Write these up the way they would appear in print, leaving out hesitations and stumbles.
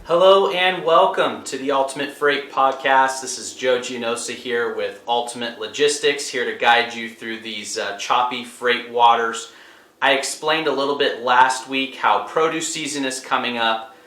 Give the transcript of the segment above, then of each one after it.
Hello and welcome to the Ultimate Freight Podcast. This is Joe Gianosa here with Ultimate Logistics, here to guide you through these choppy freight waters. I explained a little bit last week how produce season is coming up.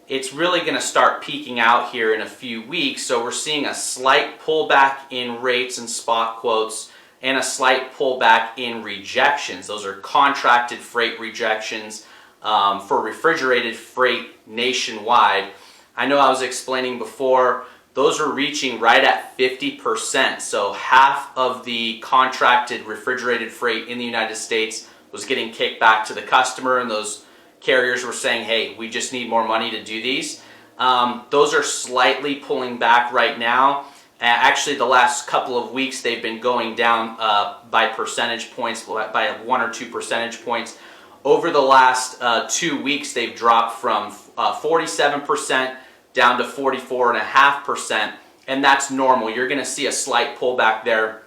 It's really going to start peaking out here in a few weeks, so we're seeing a slight pullback in rates and spot quotes and a slight pullback in rejections. Those are contracted freight rejections for refrigerated freight nationwide. I know I was explaining before, those are reaching right at 50%. So half of the contracted refrigerated freight in the United States was getting kicked back to the customer, and those carriers were saying, hey, we just need more money to do these. Those are slightly pulling back right now. Actually, the last couple of weeks, they've been going down by percentage points, by 1 or 2 percentage points. Over the last 2 weeks, they've dropped from 47% down to 44.5%, and that's normal. You're going to see a slight pullback there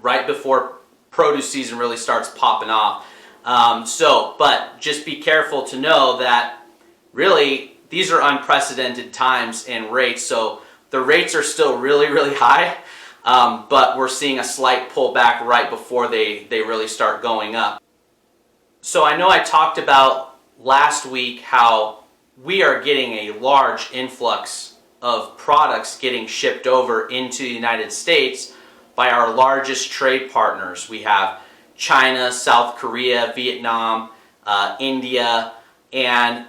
right before produce season really starts popping off. But just be careful to know that really these are unprecedented times in rates. So the rates are still really, really high, but we're seeing a slight pullback right before they really start going up. So I know I talked about last week how we are getting a large influx of products getting shipped over into the United States by our largest trade partners. We have China, South Korea, Vietnam, India, and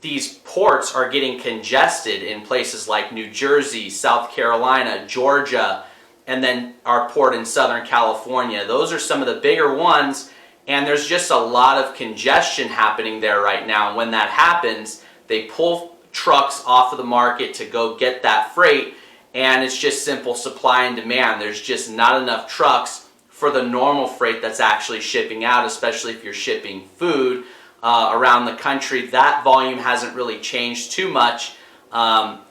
these ports are getting congested in places like New Jersey, South Carolina, Georgia, and then our port in Southern California. Those are some of the bigger ones. And there's just a lot of congestion happening there right now. When that happens, they pull trucks off of the market to go get that freight, and it's just simple supply and demand. There's just not enough trucks for the normal freight that's actually shipping out, especially if you're shipping food around the country. That volume hasn't really changed too much,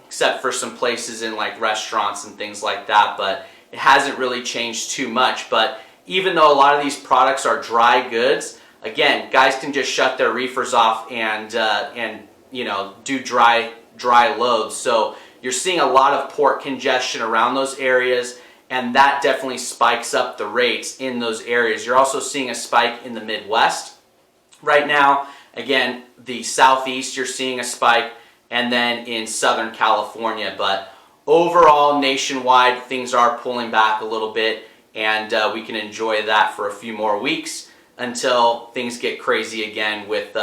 except for some places in like restaurants and things like that, but it hasn't really changed too much. But even though a lot of these products are dry goods, again, guys can just shut their reefers off and do dry loads. So you're seeing a lot of port congestion around those areas, and that definitely spikes up the rates in those areas. You're also seeing a spike in the Midwest right now. Again, the Southeast, you're seeing a spike, and then in Southern California. But overall, nationwide, things are pulling back a little bit. And we can enjoy that for a few more weeks until things get crazy again with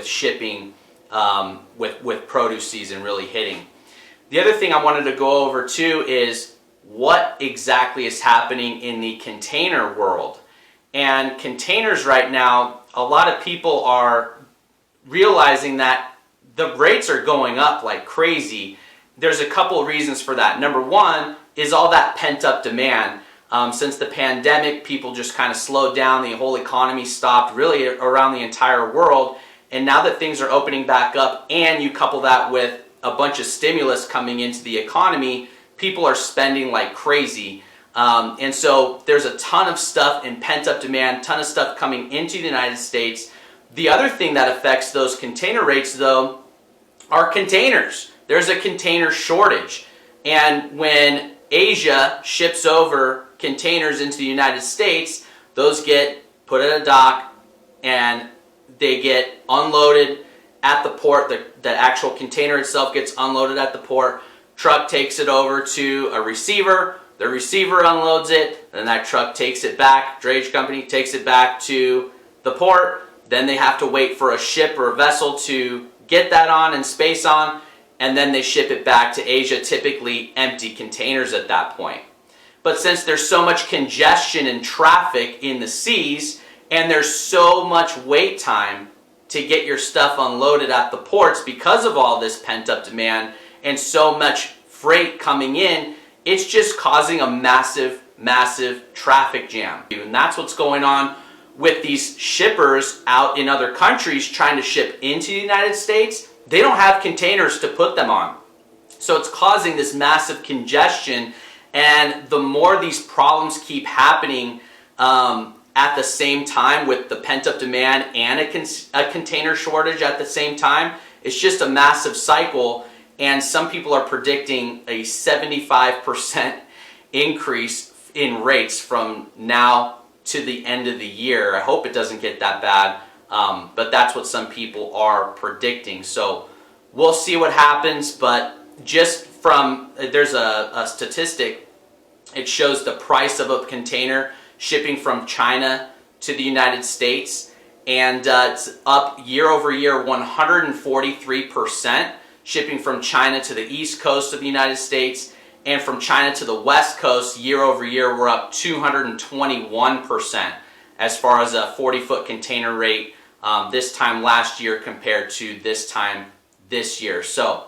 shipping, with produce season really hitting. The other thing I wanted to go over too is what exactly is happening in the container world. And containers right now, a lot of people are realizing that the rates are going up like crazy. There's a couple of reasons for that. Number one is all that pent-up demand. Since the pandemic, people just kind of slowed down. The whole economy stopped really around the entire world. And now that things are opening back up, and you couple that with a bunch of stimulus coming into the economy, people are spending like crazy. And so there's a ton of stuff in pent-up demand, ton of stuff coming into the United States. The other thing that affects those container rates, though, are containers. There's a container shortage. And when Asia ships over containers into the United States, those get put at a dock and they get unloaded at the port. The actual container itself gets unloaded at the port. Truck takes it over to a receiver. The receiver unloads it. Then that truck takes it back. Drayage company takes it back to the port. Then they have to wait for a ship or a vessel to get that on and space on. And then they ship it back to Asia, typically empty containers at that point. But since there's so much congestion and traffic in the seas, and there's so much wait time to get your stuff unloaded at the ports because of all this pent-up demand and so much freight coming in, it's just causing a massive, massive traffic jam. And that's what's going on with these shippers out in other countries trying to ship into the United States. They don't have containers to put them on. So it's causing this massive congestion. And the more these problems keep happening at the same time with the pent-up demand and a container shortage at the same time, it's just a massive cycle. and some people are predicting a 75% increase in rates from now to the end of the year. I hope it doesn't get that bad, but that's what some people are predicting. So we'll see what happens, but just from, there's a statistic, it shows the price of a container shipping from China to the United States, and it's up year over year 143%, shipping from China to the east coast of the United States, and from China to the west coast year over year we're up 221% as far as a 40-foot container rate this time last year compared to this time this year. So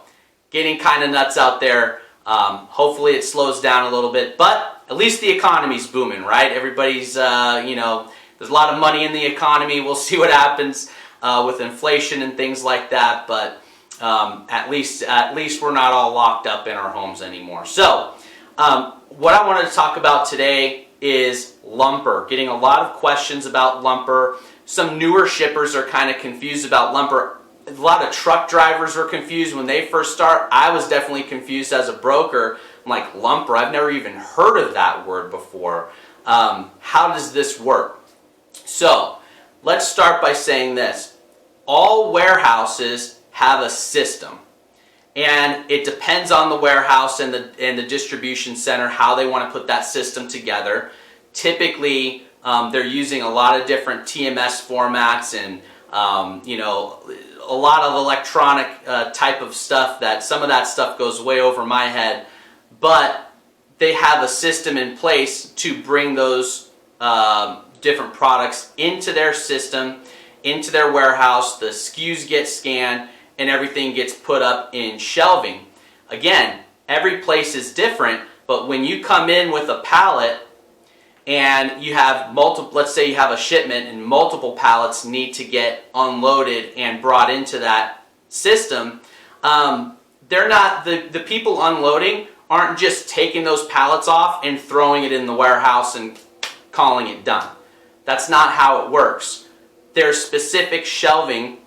getting kind of nuts out there. Hopefully it slows down a little bit, but at least the economy's booming, right? Everybody's, there's a lot of money in the economy. We'll see what happens with inflation and things like that, but at least we're not all locked up in our homes anymore. So what I wanted to talk about today is lumber. Getting a lot of questions about lumber. Some newer shippers are kind of confused about lumber. A lot of truck drivers were confused when they first start. I was definitely confused as a broker. I'm like, lumber? I've never even heard of that word before. How does this work? So let's start by saying this. All warehouses have a system, and it depends on the warehouse and the distribution center how they want to put that system together. Typically, they're using a lot of different TMS formats and a lot of electronic type of stuff. That some of that stuff goes way over my head, but they have a system in place to bring those different products into their system, into their warehouse. The SKUs get scanned and everything gets put up in shelving. Again, every place is different, but when you come in with a pallet and you have multiple, let's say you have a shipment and multiple pallets need to get unloaded and brought into that system, they're not, the people unloading aren't just taking those pallets off and throwing it in the warehouse and calling it done. That's not how it works. There's specific shelving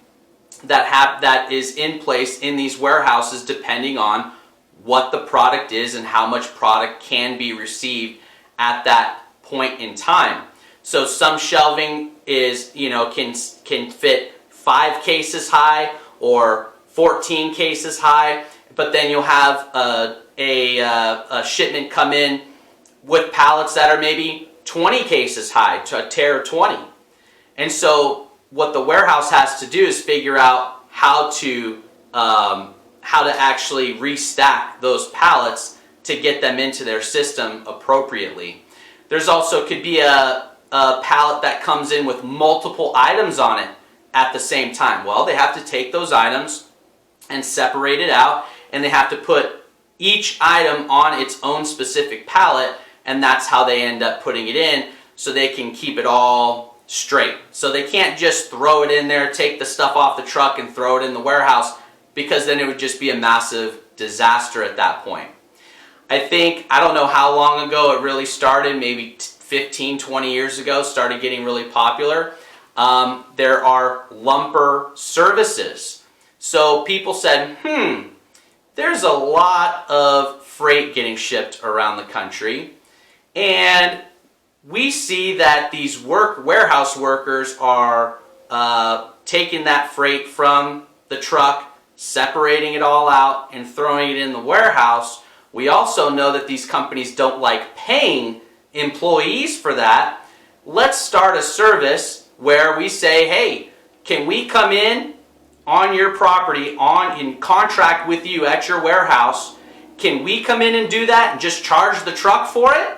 that is in place in these warehouses depending on what the product is and how much product can be received at that point in time. So some shelving is, can fit 5 cases high or 14 cases high, but then you'll have a shipment come in with pallets that are maybe 20 cases high to a tier 20. And so what the warehouse has to do is figure out how to actually restack those pallets to get them into their system appropriately. There's also could be a pallet that comes in with multiple items on it at the same time. Well, they have to take those items and separate it out, and they have to put each item on its own specific pallet, and that's how they end up putting it in so they can keep it all straight. So they can't just throw it in there, take the stuff off the truck and throw it in the warehouse, because then it would just be a massive disaster at that point. I don't know how long ago it really started, maybe 15, 20 years ago, started getting really popular. There are lumber services. So people said, there's a lot of freight getting shipped around the country, and we see that these warehouse workers are taking that freight from the truck, separating it all out, and throwing it in the warehouse. We also know that these companies don't like paying employees for that. Let's start a service where we say, hey, can we come in on your property, in contract with you at your warehouse? Can we come in and do that and just charge the truck for it?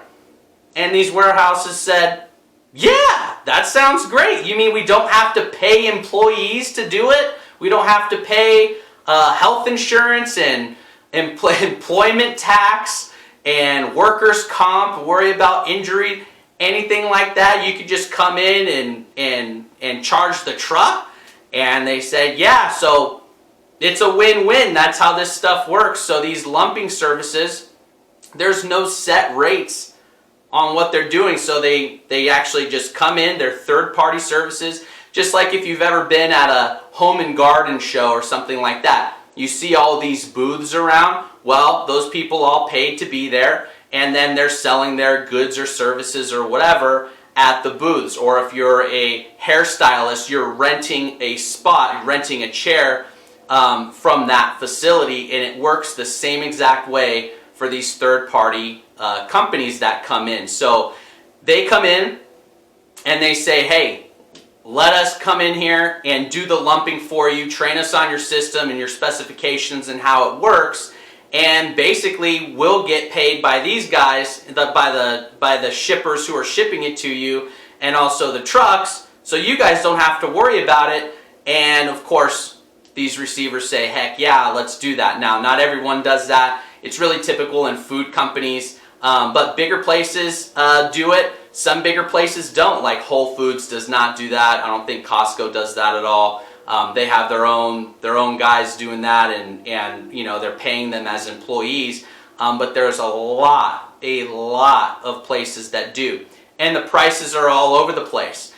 And these warehouses said, yeah, that sounds great. You mean we don't have to pay employees to do it? We don't have to pay health insurance and employment tax and workers' comp, worry about injury, anything like that? You could just come in and charge the truck? And they said, yeah, so it's a win-win. That's how this stuff works. So these lumping services, there's no set rates on what they're doing. So they actually just come in, they're third-party services, just like if you've ever been at a home and garden show or something like that. you see all these booths around. Well, those people all paid to be there, and then they're selling their goods or services or whatever at the booths. Or if you're a hairstylist, you're renting a spot, you're renting a chair from that facility, and it works the same exact way for these third-party companies that come in. So they come in and they say, hey, let us come in here and do the lumping for you, train us on your system and your specifications and how it works, and basically we'll get paid by these guys, by the shippers who are shipping it to you, and also the trucks, so you guys don't have to worry about it. And of course, these receivers say, heck yeah, let's do that. Now, not everyone does that. It's really typical in food companies, but bigger places do it. Some bigger places don't, like Whole Foods does not do that. I don't think Costco does that at all. They have their own guys doing that, and you know, they're paying them as employees. But there's a lot of places that do, and the prices are all over the place.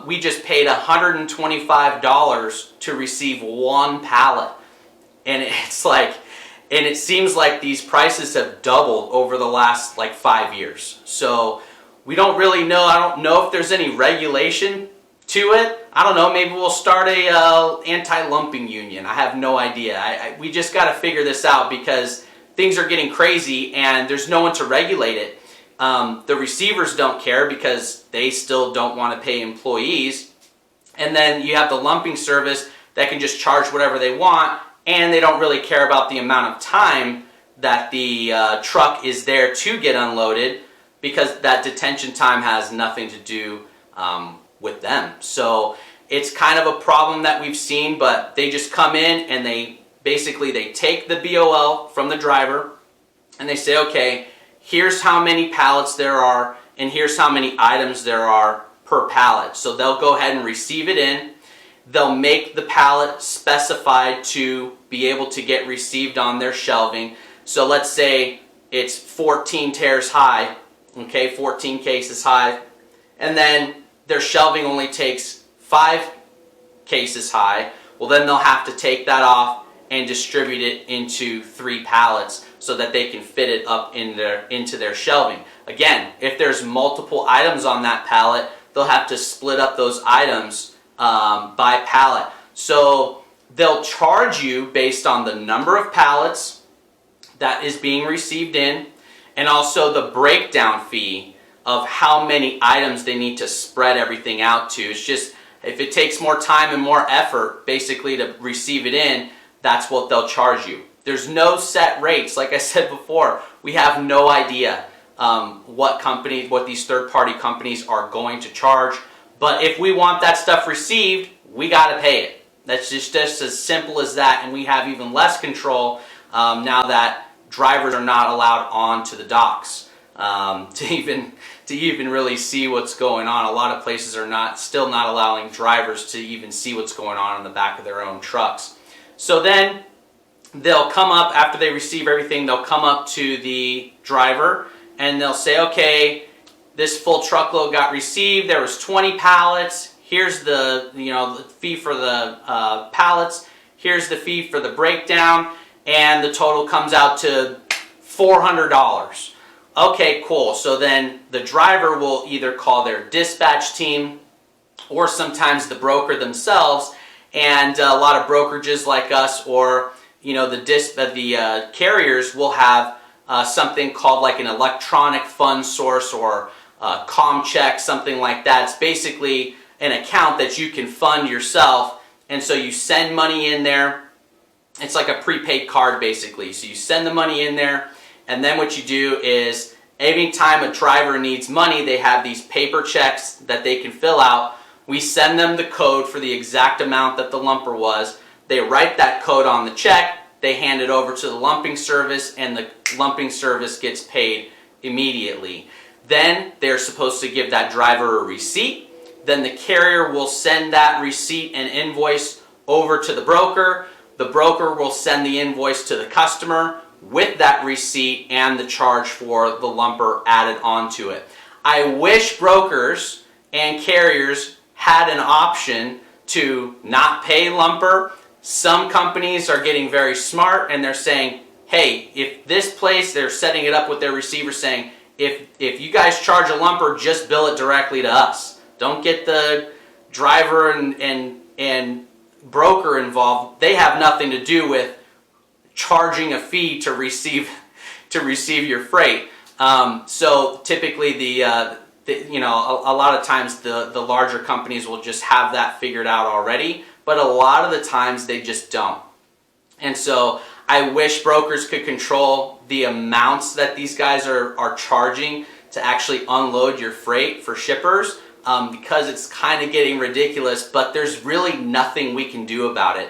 We just paid $125 to receive one pallet, and it's like, and it seems like these prices have doubled over the last like 5 years. So we don't really know. I don't know if there's any regulation to it. I don't know. Maybe we'll start a anti-lumping union. I have no idea. We just got to figure this out, because things are getting crazy and there's no one to regulate it. The receivers don't care because they still don't want to pay employees. And then you have the lumping service that can just charge whatever they want, and they don't really care about the amount of time that the truck is there to get unloaded, because that detention time has nothing to do with them. So it's kind of a problem that we've seen, but they just come in and they take the BOL from the driver and they say, okay, here's how many pallets there are and here's how many items there are per pallet. So they'll go ahead and receive it in. They'll make the pallet specified to be able to get received on their shelving. So let's say it's 14 tears high, okay, 14 cases high, and then their shelving only takes 5 cases high. Well, then they'll have to take that off and distribute it into 3 pallets so that they can fit it up into their shelving. Again, if there's multiple items on that pallet, they'll have to split up those items by pallet. So they'll charge you based on the number of pallets that is being received in, and also the breakdown fee of how many items they need to spread everything out to. It's just, if it takes more time and more effort basically to receive it in, that's what they'll charge you. There's no set rates. Like I said before, we have no idea what these third-party companies are going to charge. But if we want that stuff received, we got to pay it. That's just as simple as that, and we have even less control now that drivers are not allowed onto the docks to even really see what's going on. A lot of places are still not allowing drivers to even see what's going on in the back of their own trucks. So then they'll come up, after they receive everything, they'll come up to the driver and they'll say, okay, this full truckload got received, there was 20 pallets, here's the fee for the pallets, here's the fee for the breakdown, and the total comes out to $400. Okay, cool. So then the driver will either call their dispatch team or sometimes the broker themselves, and a lot of brokerages like us, or the carriers will have something called like an electronic fund source or ComCheck, something like that. It's basically an account that you can fund yourself, and so you send money in there. It's like a prepaid card basically. So you send the money in there, and then what you do is every time a driver needs money, they have these paper checks that they can fill out. We send them the code for the exact amount that the lumper was. They write that code on the check, they hand it over to the lumping service, and the lumping service gets paid immediately. Then they're supposed to give that driver a receipt. Then the carrier will send that receipt and invoice over to the broker. The broker will send the invoice to the customer with that receipt and the charge for the lumper added onto it. I wish brokers and carriers had an option to not pay lumper, Some companies are getting very smart and they're saying, hey, if this place, they're setting it up with their receiver saying, if you guys charge a lumper, just bill it directly to us. Don't get the driver and broker involved. They have nothing to do with charging a fee to receive your freight. So typically a lot of times the larger companies will just have that figured out already, but a lot of the times they just don't. And so I wish brokers could control the amounts that these guys are charging to actually unload your freight for shippers, because it's kind of getting ridiculous, but there's really nothing we can do about it.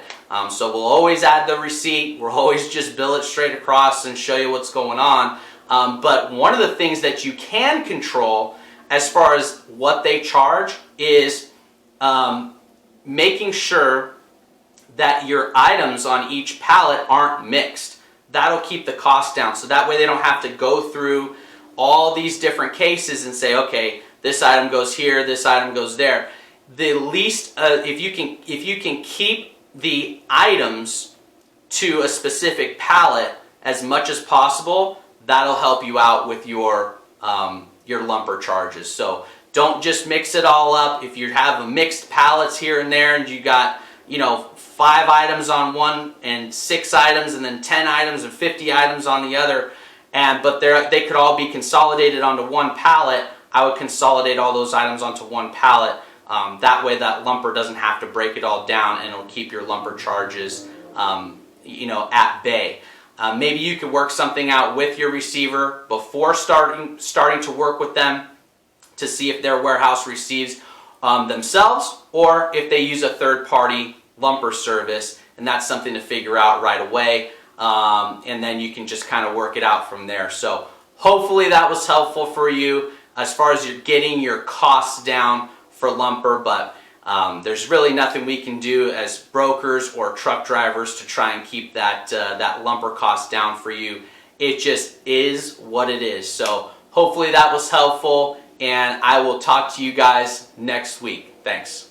So we'll always add the receipt, we'll always just bill it straight across and show you what's going on. But one of the things that you can control as far as what they charge is making sure that your items on each pallet aren't mixed. That'll keep the cost down. So that way they don't have to go through all these different cases and say, okay, this item goes here, this item goes there. The least, if you can keep the items to a specific pallet as much as possible, that'll help you out with your lumper charges. So don't just mix it all up. If you have mixed pallets here and there and you got 5 items on one and 6 items and then 10 items and 50 items on the other, but they could all be consolidated onto one pallet, I would consolidate all those items onto one pallet. That way that lumper doesn't have to break it all down, and it'll keep your lumper charges at bay. Maybe you could work something out with your receiver before starting to work with them to see if their warehouse receives themselves, or if they use a third-party lumper service, and that's something to figure out right away, and then you can just kind of work it out from there. So hopefully that was helpful for you as far as you're getting your costs down for lumper, but there's really nothing we can do as brokers or truck drivers to try and keep that lumper cost down for you. It just is what it is. So hopefully that was helpful, and I will talk to you guys next week. Thanks.